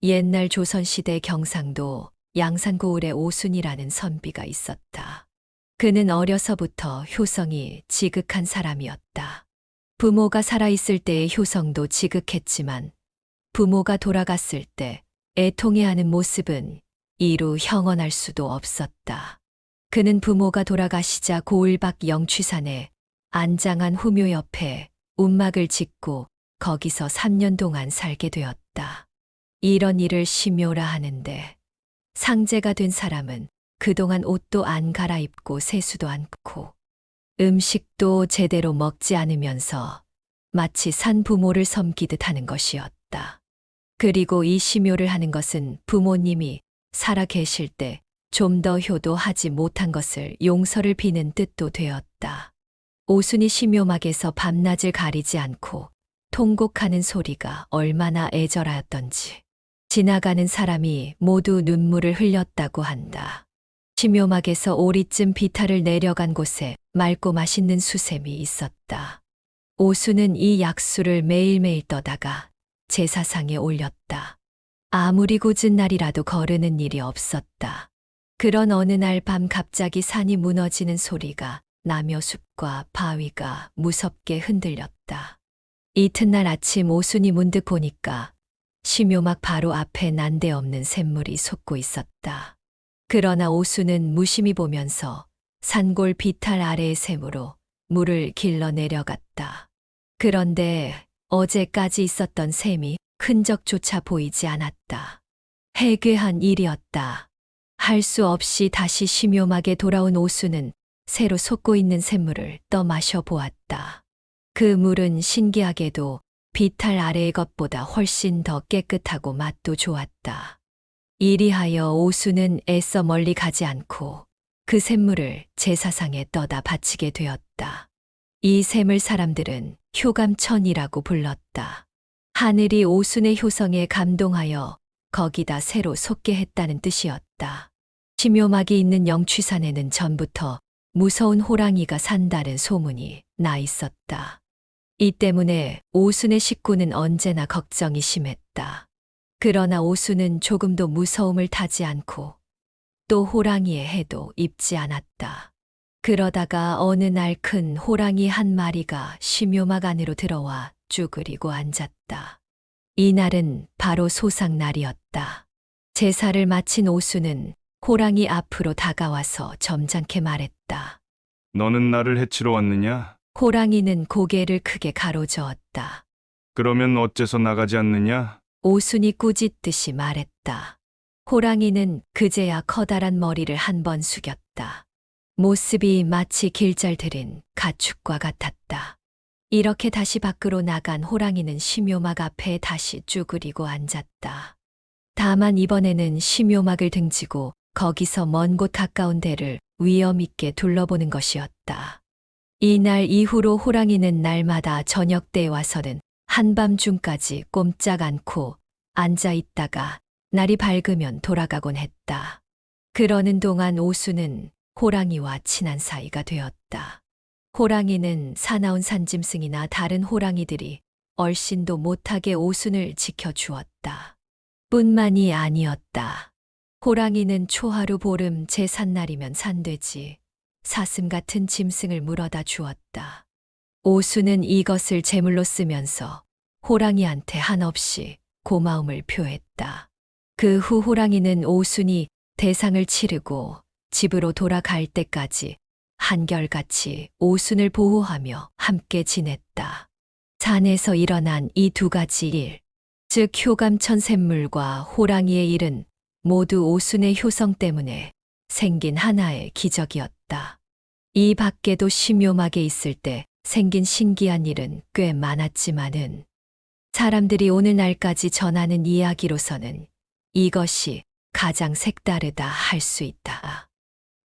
옛날 조선시대 경상도 양산고을에 오순이라는 선비가 있었다. 그는 어려서부터 효성이 지극한 사람이었다. 부모가 살아있을 때의 효성도 지극했지만 부모가 돌아갔을 때 애통해하는 모습은 이루 형언할 수도 없었다. 그는 부모가 돌아가시자 고을 밖 영취산에 안장한 후묘 옆에 움막을 짓고 거기서 3년 동안 살게 되었다. 이런 일을 심묘라 하는데 상제가 된 사람은 그동안 옷도 안 갈아입고 세수도 않고 음식도 제대로 먹지 않으면서 마치 산 부모를 섬기듯 하는 것이었다. 그리고 이 심묘를 하는 것은 부모님이 살아 계실 때 좀 더 효도하지 못한 것을 용서를 비는 뜻도 되었다. 오순이 심묘막에서 밤낮을 가리지 않고 통곡하는 소리가 얼마나 애절하였던지 지나가는 사람이 모두 눈물을 흘렸다고 한다. 심묘막에서 오리쯤 비탈을 내려간 곳에 맑고 맛있는 수샘이 있었다. 오순은 이 약수를 매일매일 떠다가 제사상에 올렸다. 아무리 궂은 날이라도 거르는 일이 없었다. 그런 어느 날 밤 갑자기 산이 무너지는 소리가 나며 숲과 바위가 무섭게 흔들렸다. 이튿날 아침 오순이 문득 보니까 심묘막 바로 앞에 난데없는 샘물이 솟고 있었다. 그러나 오순은 무심히 보면서 산골 비탈 아래의 샘으로 물을 길러 내려갔다. 그런데 어제까지 있었던 샘이 흔적조차 보이지 않았다. 해괴한 일이었다. 할 수 없이 다시 심묘막에 돌아온 오순은 새로 솟고 있는 샘물을 떠 마셔보았다. 그 물은 신기하게도 비탈 아래의 것보다 훨씬 더 깨끗하고 맛도 좋았다. 이리하여 오순은 애써 멀리 가지 않고 그 샘물을 제사상에 떠다 바치게 되었다. 이 샘을 사람들은 효감천이라고 불렀다. 하늘이 오순의 효성에 감동하여 거기다 새로 솟게 했다는 뜻이었다. 심묘막이 있는 영취산에는 전부터 무서운 호랑이가 산다는 소문이 나 있었다. 이 때문에 오순의 식구는 언제나 걱정이 심했다. 그러나 오순은 조금도 무서움을 타지 않고 또 호랑이의 해도 입지 않았다. 그러다가 어느 날 큰 호랑이 한 마리가 심묘막 안으로 들어와 쭈그리고 앉았다. 이날은 바로 소상날이었다. 제사를 마친 오순은 호랑이 앞으로 다가와서 점잖게 말했다. 너는 나를 해치러 왔느냐? 호랑이는 고개를 크게 가로저었다. 그러면 어째서 나가지 않느냐? 오순이 꾸짖듯이 말했다. 호랑이는 그제야 커다란 머리를 한 번 숙였다. 모습이 마치 길잘 들인 가축과 같았다. 이렇게 다시 밖으로 나간 호랑이는 심묘막 앞에 다시 쭈그리고 앉았다. 다만 이번에는 심묘막을 등지고 거기서 먼 곳 가까운 데를 위험 있게 둘러보는 것이었다. 이날 이후로 호랑이는 날마다 저녁 때에 와서는 한밤중까지 꼼짝 않고 앉아 있다가 날이 밝으면 돌아가곤 했다. 그러는 동안 오순은 호랑이와 친한 사이가 되었다. 호랑이는 사나운 산짐승이나 다른 호랑이들이 얼씬도 못하게 오순을 지켜주었다. 뿐만이 아니었다. 호랑이는 초하루 보름 제삿날이면 산돼지, 사슴 같은 짐승을 물어다 주었다. 오순은 이것을 제물로 쓰면서 호랑이한테 한없이 고마움을 표했다. 그 후 호랑이는 오순이 대상을 치르고 집으로 돌아갈 때까지 한결같이 오순을 보호하며 함께 지냈다. 산에서 일어난 이 두 가지 일, 즉 효감천 샘물과 호랑이의 일은 모두 오순의 효성 때문에 생긴 하나의 기적이었다. 이 밖에도 심묘막에 있을 때 생긴 신기한 일은 꽤 많았지만은 사람들이 오늘날까지 전하는 이야기로서는 이것이 가장 색다르다 할 수 있다.